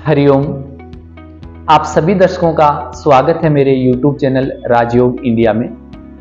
हरिओम। आप सभी दर्शकों का स्वागत है मेरे YouTube चैनल राजयोग इंडिया में।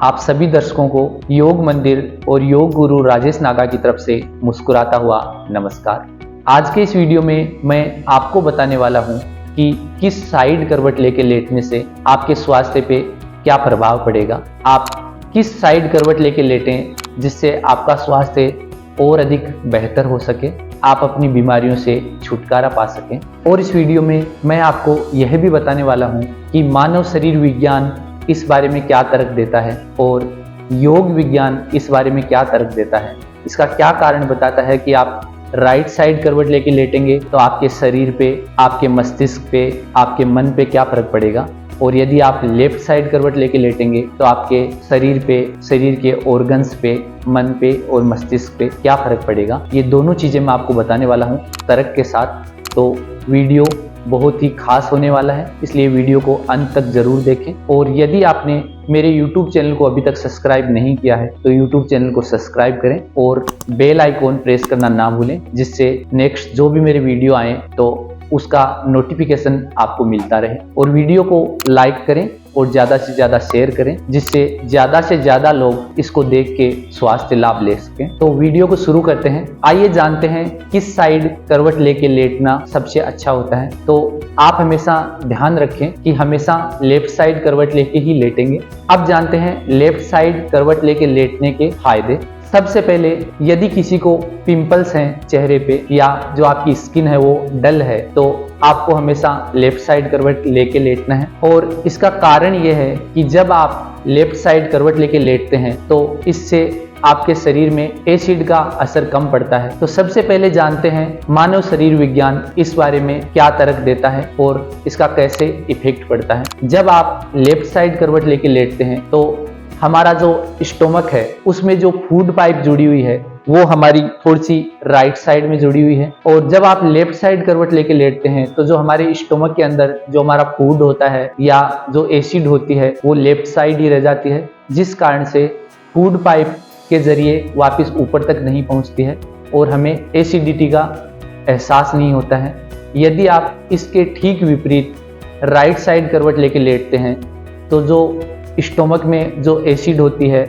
आप सभी दर्शकों को योग मंदिर और योग गुरु राजेश नागा की तरफ से मुस्कुराता हुआ नमस्कार। आज के इस वीडियो में मैं आपको बताने वाला हूं कि किस साइड करवट लेके लेटने से आपके स्वास्थ्य पे क्या प्रभाव पड़ेगा। आप किस साइड करवट लेके लेटें जिससे आपका स्वास्थ्य और अधिक बेहतर हो सके, आप अपनी बीमारियों से छुटकारा पा सकें। और इस वीडियो में मैं आपको यह भी बताने वाला हूं कि मानव शरीर विज्ञान इस बारे में क्या तर्क देता है और योग विज्ञान इस बारे में क्या तर्क देता है। इसका क्या कारण बताता है कि आप राइट साइड करवट लेके लेटेंगे तो आपके शरीर पे, आपके मस्तिष्क पे, आपके मन पे क्या फर्क पड़ेगा, और यदि आप लेफ्ट साइड करवट लेके लेटेंगे तो आपके शरीर पे, शरीर के ऑर्गन्स पे, मन पे और मस्तिष्क पे क्या फर्क पड़ेगा। ये दोनों चीजें मैं आपको बताने वाला हूँ तर्क के साथ। तो वीडियो बहुत ही खास होने वाला है, इसलिए वीडियो को अंत तक जरूर देखें। और यदि आपने मेरे YouTube चैनल को अभी तक सब्सक्राइब नहीं किया है तो YouTube चैनल को सब्सक्राइब करें और बेल आइकॉन प्रेस करना ना भूलें, जिससे नेक्स्ट जो भी मेरे वीडियो आए तो उसका नोटिफिकेशन आपको मिलता रहे। और वीडियो को लाइक करें और ज़्यादा से ज़्यादा शेयर करें, जिससे ज़्यादा से ज़्यादा लोग इसको देख के स्वास्थ्य लाभ ले सकें। तो वीडियो को शुरू करते हैं। आइए जानते हैं किस साइड करवट लेके लेटना सबसे अच्छा होता है। तो आप हमेशा ध्यान रखें कि हमेशा लेफ्ट साइड करवट लेके ही लेटेंगे। अब जानते हैं लेफ्ट साइड करवट लेके लेटने के फायदे। सबसे पहले, यदि किसी को पिंपल्स हैं चेहरे पे या जो आपकी स्किन है वो डल है तो आपको हमेशा लेफ्ट साइड करवट लेके लेटना है। और इसका कारण ये है कि जब आप लेफ्ट साइड करवट लेके लेटते हैं तो इससे आपके शरीर में एसिड का असर कम पड़ता है। तो सबसे पहले जानते हैं मानव शरीर विज्ञान इस बारे में क्या तर्क देता है और इसका कैसे इफेक्ट पड़ता है। जब आप लेफ्ट साइड करवट लेके लेटते हैं तो हमारा जो स्टोमक है उसमें जो फूड पाइप जुड़ी हुई है वो हमारी थोड़ी सी राइट साइड में जुड़ी हुई है। और जब आप लेफ्ट साइड करवट लेके लेटते हैं तो जो हमारे स्टोमक के अंदर जो हमारा फूड होता है या जो एसिड होती है वो लेफ्ट साइड ही रह जाती है, जिस कारण से फूड पाइप के जरिए वापस ऊपर तक नहीं पहुंचती है और हमें एसिडिटी का एहसास नहीं होता है। यदि आप इसके ठीक विपरीत राइट साइड करवट लेके लेटते हैं तो जो स्टोमक में जो एसिड होती है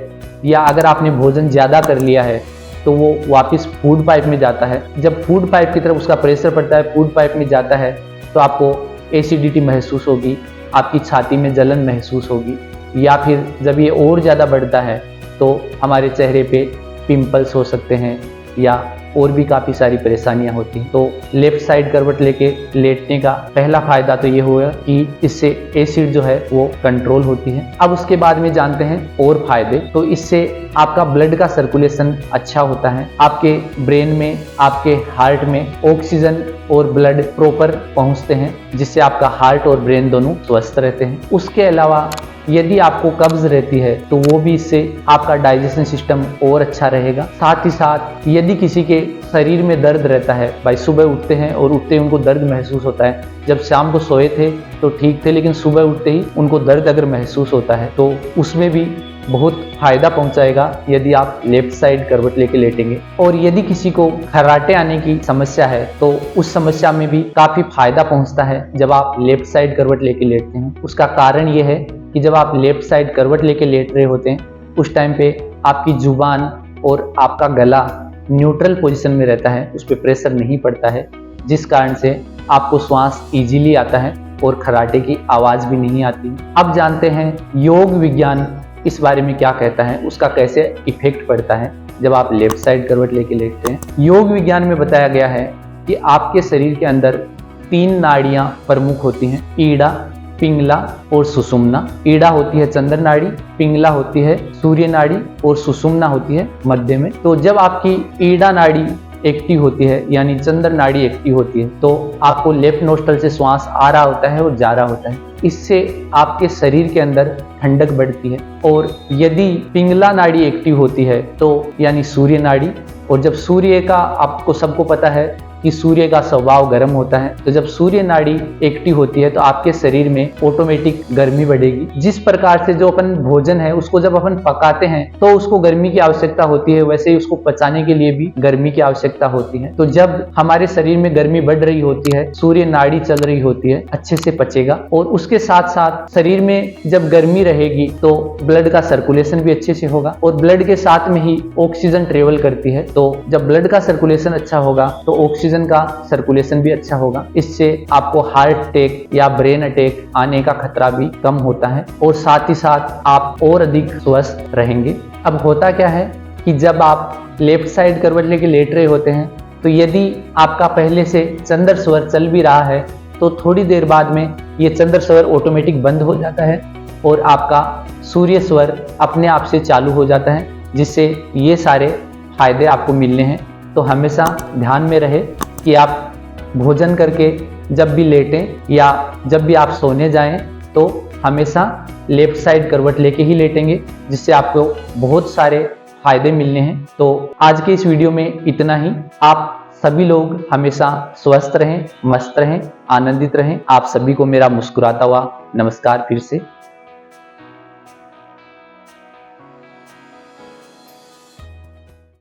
या अगर आपने भोजन ज़्यादा कर लिया है तो वो वापस फूड पाइप में जाता है। जब फूड पाइप की तरफ उसका प्रेशर पड़ता है, फूड पाइप में जाता है तो आपको एसिडिटी महसूस होगी, आपकी छाती में जलन महसूस होगी, या फिर जब ये और ज़्यादा बढ़ता है तो हमारे चेहरे पे पिंपल्स हो सकते हैं या और भी काफ़ी सारी परेशानियां होती हैं। तो लेफ्ट साइड करवट लेके लेटने का पहला फायदा तो ये हुआ कि इससे एसिड जो है वो कंट्रोल होती है। अब उसके बाद में जानते हैं और फायदे। तो इससे आपका ब्लड का सर्कुलेशन अच्छा होता है, आपके ब्रेन में, आपके हार्ट में ऑक्सीजन और ब्लड प्रॉपर पहुंचते हैं, जिससे आपका हार्ट और ब्रेन दोनों स्वस्थ रहते हैं। उसके अलावा यदि आपको कब्ज रहती है तो वो भी इससे आपका डाइजेशन सिस्टम और अच्छा रहेगा। साथ ही साथ यदि किसी के शरीर में दर्द रहता है, भाई सुबह उठते हैं और उठते ही उनको दर्द महसूस होता है, जब शाम को सोए थे तो ठीक थे लेकिन सुबह उठते ही उनको दर्द अगर महसूस होता है तो उसमें भी बहुत फायदा पहुंचाएगा यदि आप लेफ्ट साइड करवट लेके लेटेंगे। और यदि किसी को खर्राटे आने की समस्या है तो उस समस्या में भी काफी फायदा पहुंचता है जब आप लेफ्ट साइड करवट लेके लेटते हैं। उसका कारण ये है कि जब आप लेफ्ट साइड करवट लेके लेट रहे होते हैं उस टाइम पे आपकी जुबान और आपका गला न्यूट्रल पोजीशन में रहता है, उस पर प्रेशर नहीं पड़ता है, जिस कारण से आपको श्वास इजीली आता है और खर्राटे की आवाज भी नहीं आती। अब जानते हैं योग विज्ञान इस बारे में क्या कहता है, उसका कैसे इफेक्ट पड़ता है जब आप लेफ्ट साइड करवट लेके लेटते हैं। योग विज्ञान में बताया गया है कि आपके शरीर के अंदर 3 नाड़ियां प्रमुख होती हैं, ईड़ा, पिंगला और सुषुम्ना। ईड़ा होती है चंद्र नाड़ी, पिंगला होती है सूर्य नाड़ी और सुषुम्ना होती है मध्य में। तो जब आपकी ईड़ा नाड़ी एक्टिव होती है यानी चंद्र नाड़ी एक्टिव होती है तो आपको लेफ्ट नोस्ट्रल से श्वास आ रहा होता है और जा रहा होता है। इससे आपके शरीर के अंदर ठंडक बढ़ती है। और यदि पिंगला नाड़ी एक्टिव होती है तो यानी सूर्य नाड़ी, और जब सूर्य का आपको सबको पता है कि सूर्य का स्वभाव गर्म होता है, तो जब सूर्य नाड़ी एक्टिव होती है तो आपके शरीर में ऑटोमेटिक गर्मी बढ़ेगी। जिस प्रकार से जो अपन भोजन है उसको जब अपन पकाते हैं तो उसको गर्मी की आवश्यकता होती है, वैसे ही उसको पचाने के लिए भी गर्मी की आवश्यकता होती है। तो जब हमारे शरीर में गर्मी बढ़ रही होती है, सूर्य नाड़ी चल रही होती है, अच्छे से पचेगा। और उसके साथ साथ शरीर में जब गर्मी रहेगी तो ब्लड का सर्कुलेशन भी अच्छे से होगा, और ब्लड के साथ में ही ऑक्सीजन ट्रेवल करती है। तो जब ब्लड का सर्कुलेशन अच्छा होगा तो ऑक्सीजन का सर्कुलेशन भी अच्छा होगा। इससे आपको हार्ट अटैक या ब्रेन अटैक आने का खतरा भी कम होता है, और साथ ही साथ आप और अधिक स्वस्थ रहेंगे। अब होता क्या है कि जब आप लेफ्ट साइड करवट लेके लेट रहे होते हैं तो यदि आपका पहले से चंद्र स्वर चल भी रहा है तो थोड़ी देर बाद में ये चंद्र स्वर ऑटोमेटिक बंद हो जाता है और आपका सूर्य स्वर अपने आप से चालू हो जाता है, जिससे ये सारे फायदे आपको मिलने हैं। तो हमेशा ध्यान में रहे कि आप भोजन करके जब भी लेटें या जब भी आप सोने जाएं तो हमेशा लेफ्ट साइड करवट लेके ही लेटेंगे, जिससे आपको बहुत सारे फायदे मिलने हैं। तो आज के इस वीडियो में इतना ही। आप सभी लोग हमेशा स्वस्थ रहें, मस्त रहें, आनंदित रहें। आप सभी को मेरा मुस्कुराता हुआ नमस्कार फिर से।